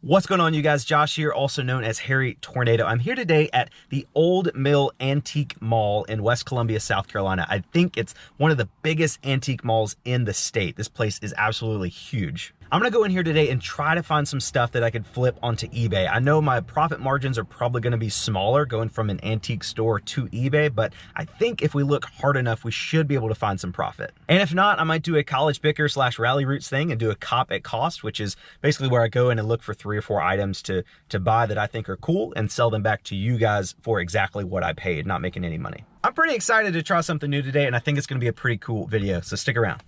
What's going on, you guys? Josh here, also known as Harry Tornado. I'm here today at the Old Mill Antique Mall in West Columbia, South Carolina. I think it's one of the biggest antique malls in the state. This place is absolutely huge. I'm gonna go in here today and try to find some stuff that I could flip onto eBay. I know my profit margins are probably gonna be smaller going from an antique store to eBay, but I think if we look hard enough, we should be able to find some profit. And if not, I might do a college picker / rally roots thing and do a cop at cost, which is basically where I go in and look for 3 or 4 items to buy that I think are cool and sell them back to you guys for exactly what I paid, not making any money. I'm pretty excited to try something new today, and I think it's gonna be a pretty cool video, so stick around.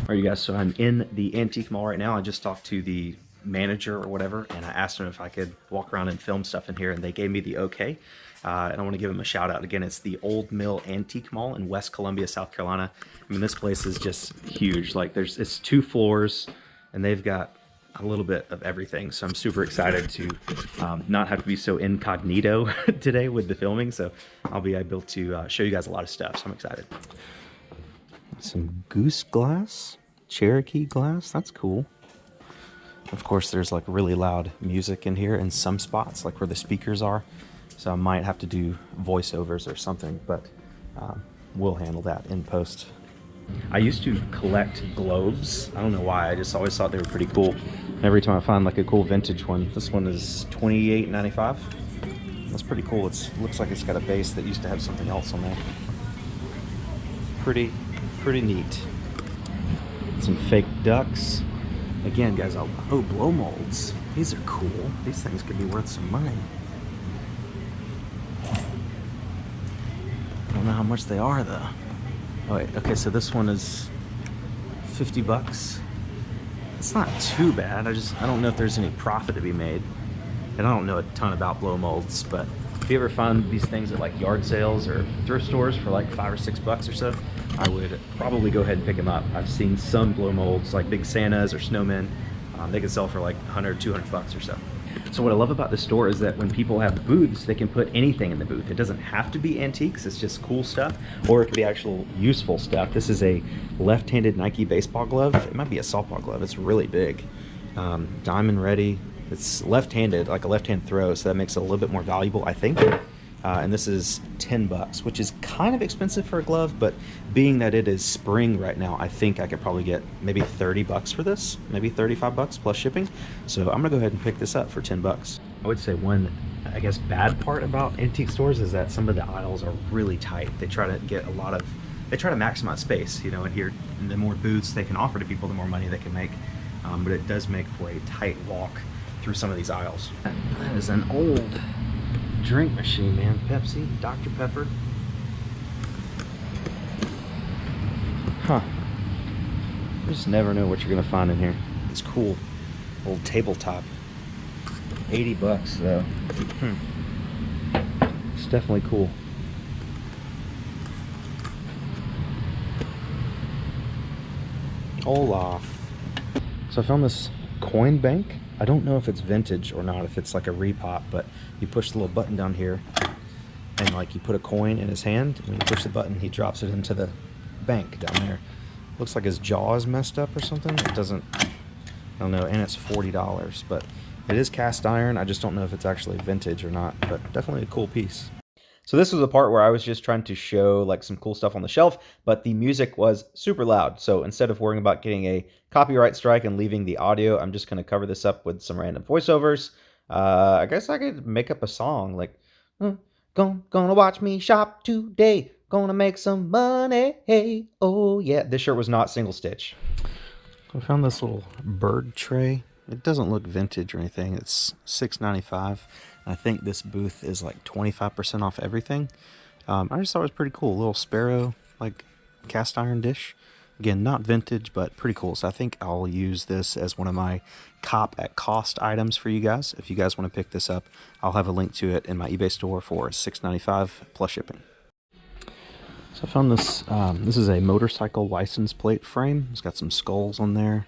All right, you guys, so I'm in the antique mall right now. I just talked to the manager or whatever, and I asked them if I could walk around and film stuff in here, and they gave me the okay. And I want to give them a shout out. Again, it's the Old Mill Antique Mall in West Columbia, South Carolina. I mean, this place is just huge. Like, it's 2 floors, and they've got a little bit of everything. So I'm super excited to not have to be so incognito today with the filming. So I'll be able to show you guys a lot of stuff. So I'm excited. Some goose glass, Cherokee glass, that's cool. Of course, there's like really loud music in here in some spots, like where the speakers are. So I might have to do voiceovers or something, but we'll handle that in post. I used to collect globes. I don't know why, I just always thought they were pretty cool. Every time I find like a cool vintage one, this one is $28.95. That's pretty cool. It looks like it's got a base that used to have something else on there. Pretty neat. Some fake ducks. Again, guys, oh, blow molds. These are cool. These things could be worth some money. I don't know how much they are, though. Oh, wait, okay, so this one is 50 bucks. It's not too bad. I don't know if there's any profit to be made. And I don't know a ton about blow molds, but if you ever find these things at like yard sales or thrift stores for like 5 or 6 bucks or so, I would probably go ahead and pick them up. I've seen some blow molds, like big Santas or snowmen. They can sell for like 100, 200 bucks or so. So what I love about the store is that when people have booths, they can put anything in the booth. It doesn't have to be antiques, it's just cool stuff, or it could be actual useful stuff. This is a left-handed Nike baseball glove. It might be a softball glove, it's really big. Diamond ready. It's left-handed, like a left-hand throw, so that makes it a little bit more valuable, I think. And this is 10 bucks, which is kind of expensive for a glove, but being that it is spring right now, I think I could probably get maybe 30 bucks for this, maybe 35 bucks plus shipping. So I'm gonna go ahead and pick this up for 10 bucks. I would say one, I guess, bad part about antique stores is that some of the aisles are really tight. They try to get they try to maximize space, you know, and here, the more booths they can offer to people, the more money they can make. But it does make for a tight walk through some of these aisles. That is an old drink machine, man. Pepsi, Dr. Pepper. Huh. You just never know what you're gonna find in here. It's cool. Old tabletop. 80 bucks though. It's definitely cool. Olaf. So I found this coin bank. I don't know if it's vintage or not, if it's like a repop, but you push the little button down here and like you put a coin in his hand, and when you push the button, he drops it into the bank down there. Looks like his jaw is messed up or something. It doesn't, I don't know, and it's $40, but it is cast iron. I just don't know if it's actually vintage or not, but definitely a cool piece. So this was the part where I was just trying to show like some cool stuff on the shelf, but the music was super loud. So instead of worrying about getting a copyright strike and leaving the audio, I'm just going to cover this up with some random voiceovers. I guess I could make up a song like, gonna watch me shop today, gonna make some money, hey, oh yeah. This shirt was not single stitch. I found this little bird tray. It doesn't look vintage or anything. It's $6.95. I think this booth is like 25% off everything. I just thought it was pretty cool. A little sparrow, like cast iron dish. Again, not vintage, but pretty cool. So I think I'll use this as one of my cop at cost items for you guys. If you guys want to pick this up, I'll have a link to it in my eBay store for $6.95 plus shipping. So I found this. This is a motorcycle license plate frame. It's got some skulls on there.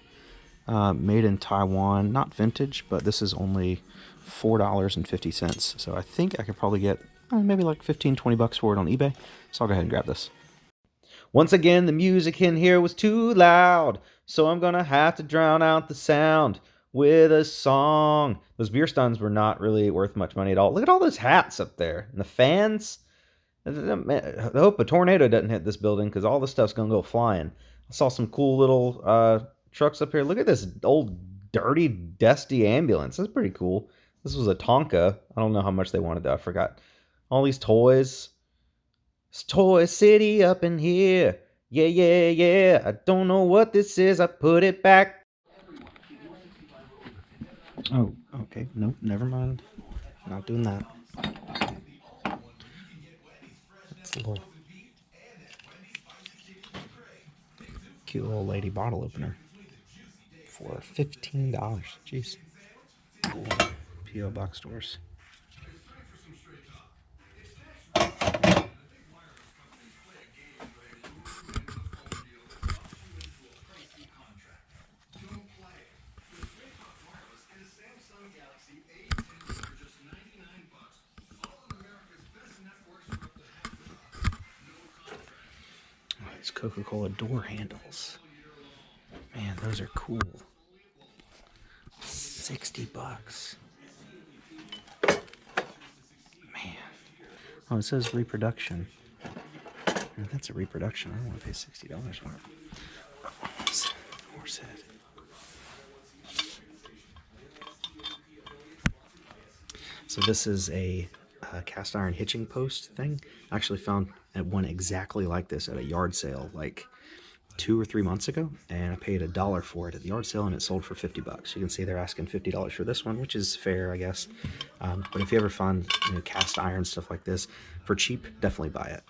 Made in Taiwan, not vintage, but this is only $4.50. So I think I could probably get maybe like 15-20 bucks for it on eBay. So I'll go ahead and grab this. Once again, the music in here was too loud, so I'm gonna have to drown out the sound with a song. Those beer steins were not really worth much money at all. Look at all those hats up there and the fans. I hope a tornado doesn't hit this building because all this stuff's gonna go flying. I saw some cool little trucks up here. Look at this old dirty, dusty ambulance. That's pretty cool. This was a Tonka. I don't know how much they wanted though. I forgot. All these toys. It's Toy City up in here. Yeah, yeah, yeah. I don't know what this is. I put it back. Oh, okay. Nope, never mind. Not doing that. That's a little cute little lady bottle opener for $15. Jeez. Cool. P.O. box stores. These Coca-Cola door handles. Man, those are cool. 60 bucks. Man. Oh, it says reproduction. If that's a reproduction, I don't want to pay $60 for it. Horse head. So this is a cast iron hitching post thing. I actually found one exactly like this at a yard sale like 2 or 3 months ago, and I paid $1 for it at the yard sale, and it sold for 50 bucks. You can see they're asking $50 for this one, which is fair, I guess. But if you ever find cast iron stuff like this for cheap, definitely buy it.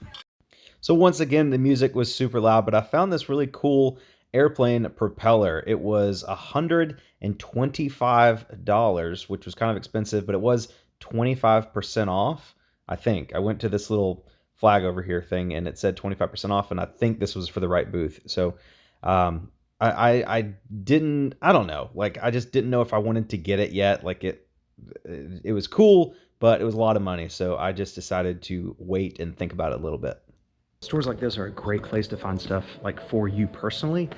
So once again, the music was super loud, but I found this really cool airplane propeller. It was $125, which was kind of expensive, but it was 25% off. I think I went to this little flag over here thing and it said 25% off, and I think this was for the right booth. So I don't know, like I just didn't know if I wanted to get it yet. Like it was cool, but it was a lot of money, so I just decided to wait and think about it a little bit. Stores like this are a great place to find stuff like for you personally,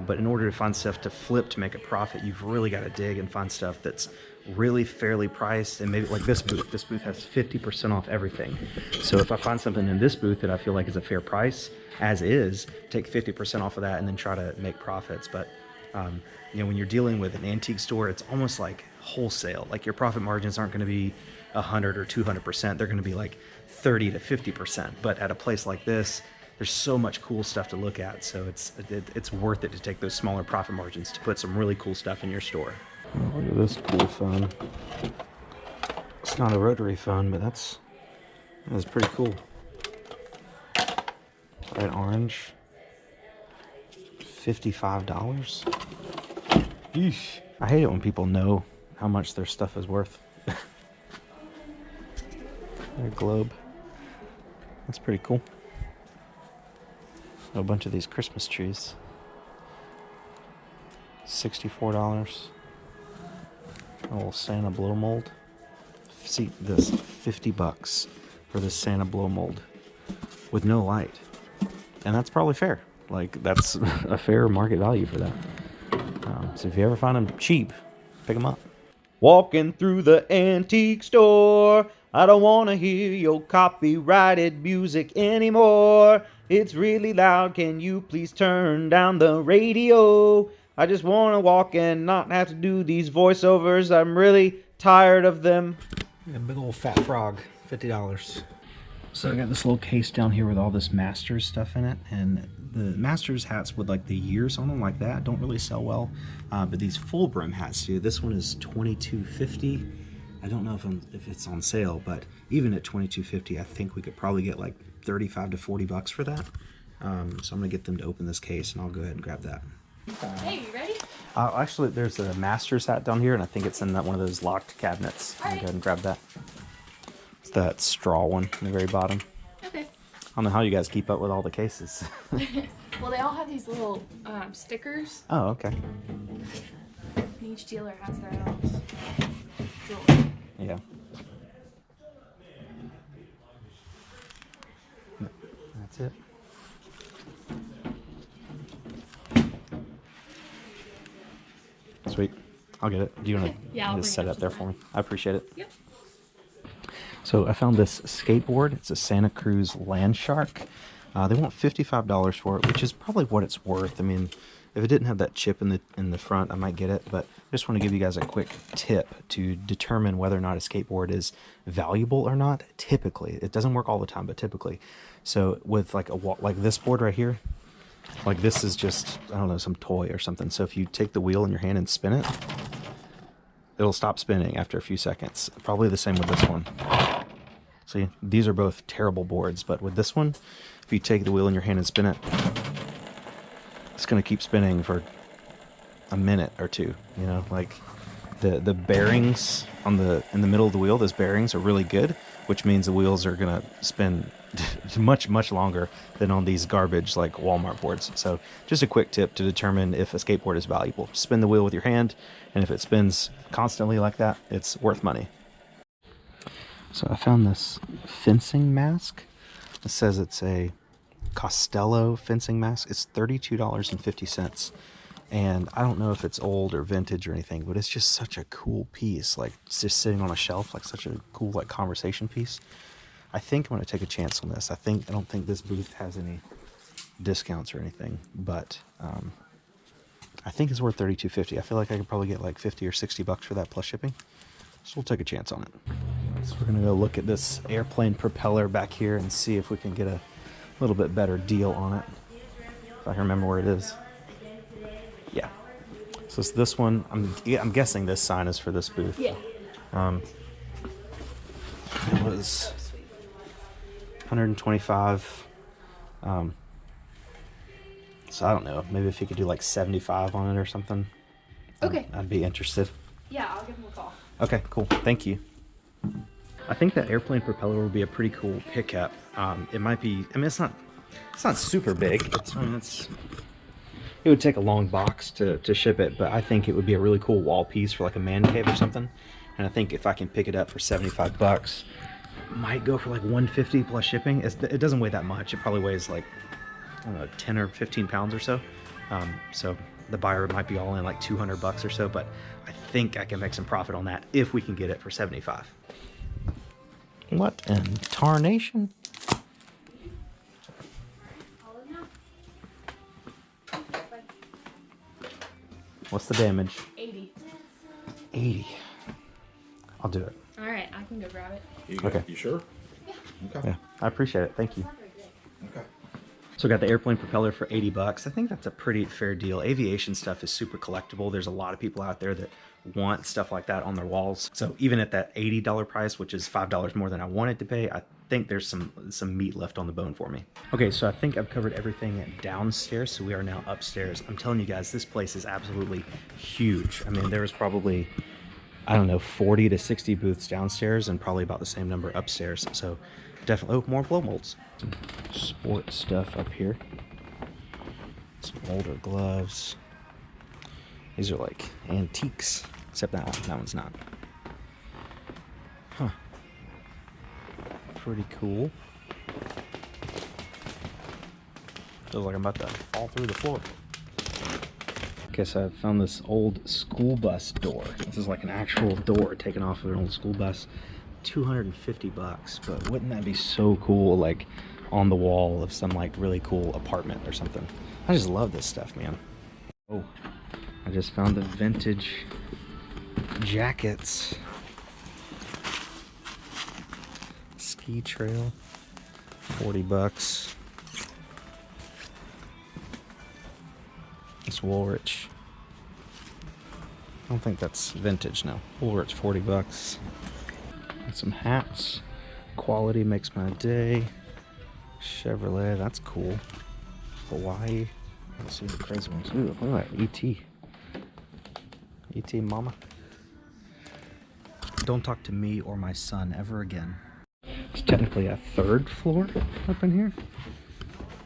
but in order to find stuff to flip to make a profit, you've really got to dig and find stuff that's really fairly priced. And maybe like this booth has 50% off everything. So if I find something in this booth that I feel like is a fair price as is, take 50% off of that and then try to make profits. But when you're dealing with an antique store, it's almost like wholesale. Like your profit margins aren't going to be 100 or 200%. They're going to be like 30 to 50%. But at a place like this, there's so much cool stuff to look at. So it's worth it to take those smaller profit margins to put some really cool stuff in your store. Oh, look at this cool phone. It's not a rotary phone, but that's pretty cool. Bright orange. $55. Eesh. I hate it when people know how much their stuff is worth. Their globe. That's pretty cool. A bunch of these Christmas trees. $64. A little Santa blow mold. See this, 50 bucks for this Santa blow mold with no light. And that's probably fair. Like, that's a fair market value for that. So if you ever find them cheap, pick them up. Walking through the antique store, I don't want to hear your copyrighted music anymore. It's really loud, can you please turn down the radio? I just want to walk and not have to do these voiceovers. I'm really tired of them. A big old fat frog, $50. So I got this little case down here with all this Masters stuff in it, and the Masters hats with like the years on them like that don't really sell well, but these full brim hats do. This one is $22.50. I don't know if it's on sale, but even at $22.50, I think we could probably get like 35 to 40 bucks for that. So I'm gonna get them to open this case, and I'll go ahead and grab that. Hey, you ready? Actually, there's a Masters hat down here, and I think it's in that one of those locked cabinets. I'll go ahead and grab that. It's that straw one in the very bottom. Okay. I don't know how you guys keep up with all the cases. Well, they all have these little stickers. Oh, okay. And each dealer has their own jewelry. Yeah. That's it. Sweet. I'll get it. Do you want to Yeah, I'll just bring set it it up up there to for the me? I appreciate it. Yep. So I found this skateboard. It's a Santa Cruz Land Shark. They want $55 for it, which is probably what it's worth. I mean, if it didn't have that chip in the front, I might get it. But I just want to give you guys a quick tip to determine whether or not a skateboard is valuable or not. Typically, it doesn't work all the time, but typically. So with like like this board right here, like this is just, I don't know, some toy or something. So if you take the wheel in your hand and spin it, it'll stop spinning after a few seconds. Probably the same with this one. See, these are both terrible boards, but with this one, if you take the wheel in your hand and spin it, it's going to keep spinning for a minute or two. You know, like the bearings in the middle of the wheel, those bearings are really good, which means the wheels are going to spin much longer than on these garbage like Walmart boards. So just a quick tip to determine if a skateboard is valuable. Spin the wheel with your hand, and if it spins constantly like that, it's worth money. So I found this fencing mask. It says it's a Costello fencing mask. It's $32.50. And I don't know if it's old or vintage or anything, but it's just such a cool piece. Like, it's just sitting on a shelf, like such a cool like conversation piece. I think I'm going to take a chance on this. I don't think this booth has any discounts or anything, but I think it's worth $32.50. I feel like I could probably get like 50 or 60 bucks for that plus shipping. So we'll take a chance on it. So we're going to go look at this airplane propeller back here and see if we can get a little bit better deal on it. If I can remember where it is. Yeah. So it's this one. I'm guessing this sign is for this booth. Yeah. It was $125. So I don't know. Maybe if you could do like 75 on it or something. Okay. I'd be interested. Yeah, I'll give him a call. Okay, cool. Thank you. I think that airplane propeller will be a pretty cool pickup. It might be. I mean, it's not super big. It would take a long box to ship it, but I think it would be a really cool wall piece for like a man cave or something. And I think if I can pick it up for 75 bucks, might go for like 150 plus shipping. It doesn't weigh that much. It probably weighs like, I don't know, 10 or 15 pounds or so. So the buyer might be all in like 200 bucks or so, but I think I can make some profit on that if we can get it for 75. What in tarnation? What's the damage? 80. 80. I'll do it. All right, I can go grab it. Okay. You sure? Yeah. Okay. Yeah, I appreciate it. Thank you. Okay. So I got the airplane propeller for 80 bucks. I think that's a pretty fair deal. Aviation stuff is super collectible. There's a lot of people out there that want stuff like that on their walls. So even at that $80 price, which is $5 more than I wanted to pay, I think there's some meat left on the bone for me. Okay, so I think I've covered everything downstairs, so we are now upstairs. I'm telling you guys, this place is absolutely huge. I mean, there's probably, I don't know, 40 to 60 booths downstairs and probably about the same number upstairs. So definitely, oh, more blow molds. Some sports stuff up here. Some older gloves. These are like antiques, except that one's not. Huh. Pretty cool. Feels like I'm about to fall through the floor. Okay, so I found this old school bus door. This is like an actual door taken off of an old school bus. 250 bucks, but wouldn't that be so cool, like on the wall of some like really cool apartment or something? I just love this stuff, man. Oh, I just found the vintage jackets. Ski trail, 40 bucks. It's Woolrich. I don't think that's vintage now. Woolrich, 40 bucks. And some hats. Quality makes my day. Chevrolet, that's cool. Hawaii. Let's see the crazy ones. Ooh, look at that, E.T. E.T. mama. Don't talk to me or my son ever again. It's technically a third floor up in here.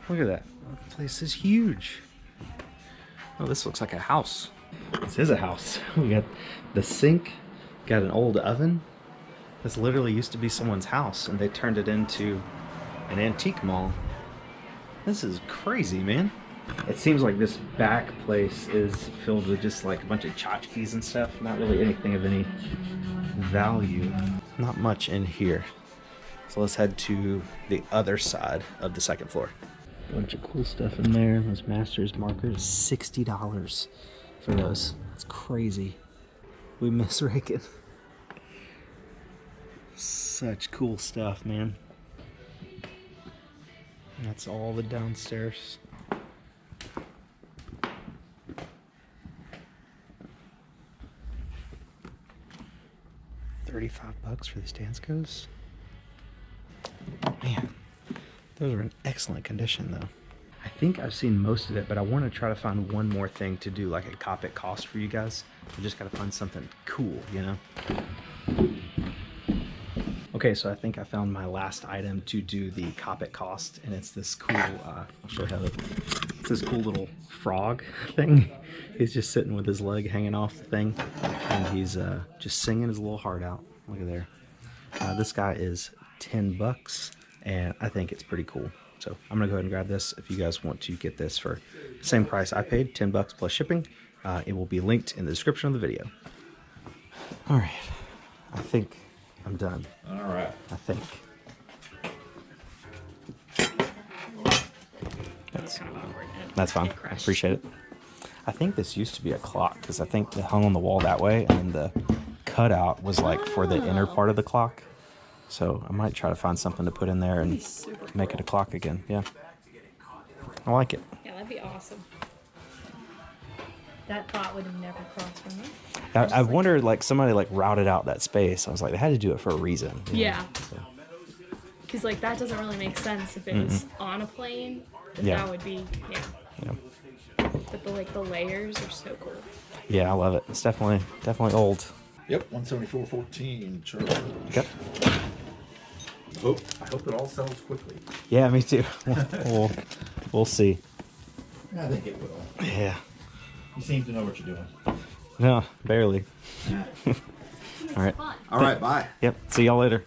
Look at that. The place is huge. Oh, this looks like a house. This is a house. We got the sink, got an old oven, This literally used to be someone's house and they turned it into an antique mall. This is crazy, man. It seems like this back place is filled with just like a bunch of tchotchkes and stuff. Not really anything of any value. Not much in here. So let's head to the other side of the second floor. Bunch of cool stuff in there. Those master's markers, $60 for those. It's crazy. We miss Reagan. Such cool stuff, man. That's all the downstairs. $35 for these Danskos. Man, those are in excellent condition though. I think I've seen most of it, but I want to try to find one more thing to do like a cop it cost for you guys. I just got to find something cool, you know? Okay, so I think I found my last item to do the cop it cost, and it's this cool, I'll show you how it's this cool little frog thing. He's just sitting with his leg hanging off the thing, and he's just singing his little heart out. Look at there. This guy is $10, and I think it's pretty cool. So I'm gonna go ahead and grab this. If you guys want to get this for the same price I paid, $10 plus shipping, it will be linked in the description of the video. All right, I think I'm done. All right. I think. That's fine. I appreciate it. I think this used to be a clock because I think it hung on the wall that way, and the cutout was like for the inner part of the clock. So I might try to find something to put in there and make it a clock again. Yeah. I like it. Yeah, that'd be awesome. That thought would have never crossed my mind. I wondered, like, somebody like routed out that space. I was like, they had to do it for a reason. Yeah. Because like that doesn't really make sense if it was on a plane. Yeah. That would be Yeah. But the layers are so cool. Yeah, I love it. It's definitely old. Yep, 174.14. Sure. Yep. I hope it all sells quickly. Yeah, me too. We'll see. I think it will. Yeah. You seem to know what you're doing. No, barely. All right. All right, bye. Yep. See y'all later.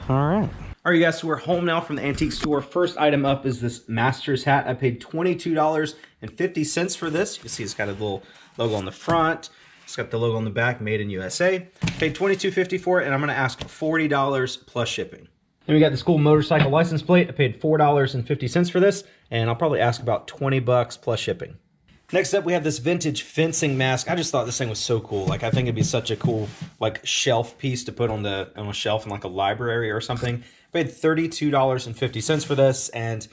All right. All right, you guys, so we're home now from the antique store. First item up is this Masters hat. I paid $22.50 for this. You can see it's got a little logo on the front. It's got the logo on the back, made in USA. Paid $22.50 for it, and I'm gonna ask $40 plus shipping. Then we got this cool motorcycle license plate. I paid $4.50 for this, and I'll probably ask about $20 plus shipping. Next up, we have this vintage fencing mask. I just thought this thing was so cool. Like, I think it'd be such a cool, like, shelf piece to put on a shelf in, like, a library or something. I paid $32.50 for this, and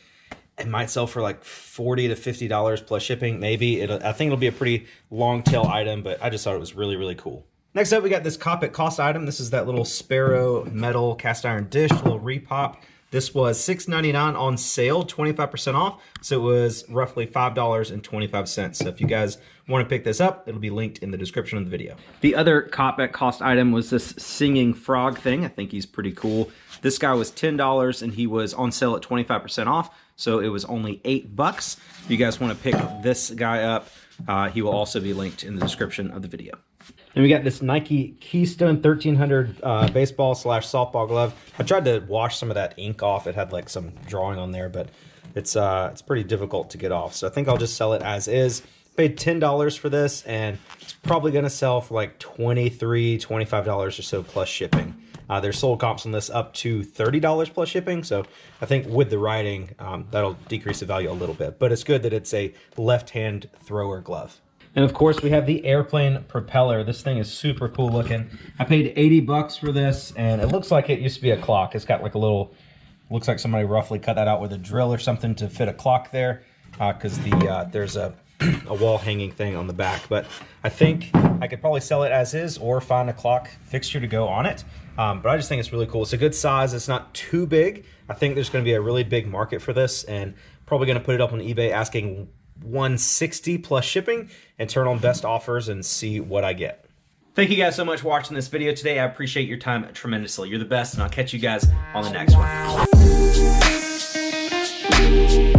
it might sell for, like, $40 to $50 plus shipping. Maybe. I think it'll be a pretty long tail item, but I just thought it was really, really cool. Next up, we got this Cop It Cost item. This is that little Sparrow metal cast iron dish, little repop. This was $6.99 on sale, 25% off. So it was roughly $5.25. So if you guys want to pick this up, it'll be linked in the description of the video. The other Cop It Cost item was this singing frog thing. I think he's pretty cool. This guy was $10 and he was on sale at 25% off. So it was only $8. If you guys want to pick this guy up, he will also be linked in the description of the video. And we got this Nike Keystone 1300 baseball / softball glove. I tried to wash some of that ink off. It had like some drawing on there, but it's pretty difficult to get off. So I think I'll just sell it as is. Paid $10 for this, and it's probably going to sell for like $23, $25 or so plus shipping. There's sold comps on this up to $30 plus shipping. So I think with the writing, that'll decrease the value a little bit. But it's good that it's a left-hand thrower glove. And of course, we have the airplane propeller. This thing is super cool looking. I paid $80 for this, and it looks like it used to be a clock. It's got like a little, looks like somebody roughly cut that out with a drill or something to fit a clock there, because there's a wall hanging thing on the back. But I think I could probably sell it as is or find a clock fixture to go on it. But I just think it's really cool. It's a good size. It's not too big. I think there's going to be a really big market for this, and probably going to put it up on eBay asking $160 plus shipping and turn on best offers and see what I get. Thank you guys so much for watching this video today. I appreciate your time tremendously. You're the best, and I'll catch you guys on the next one.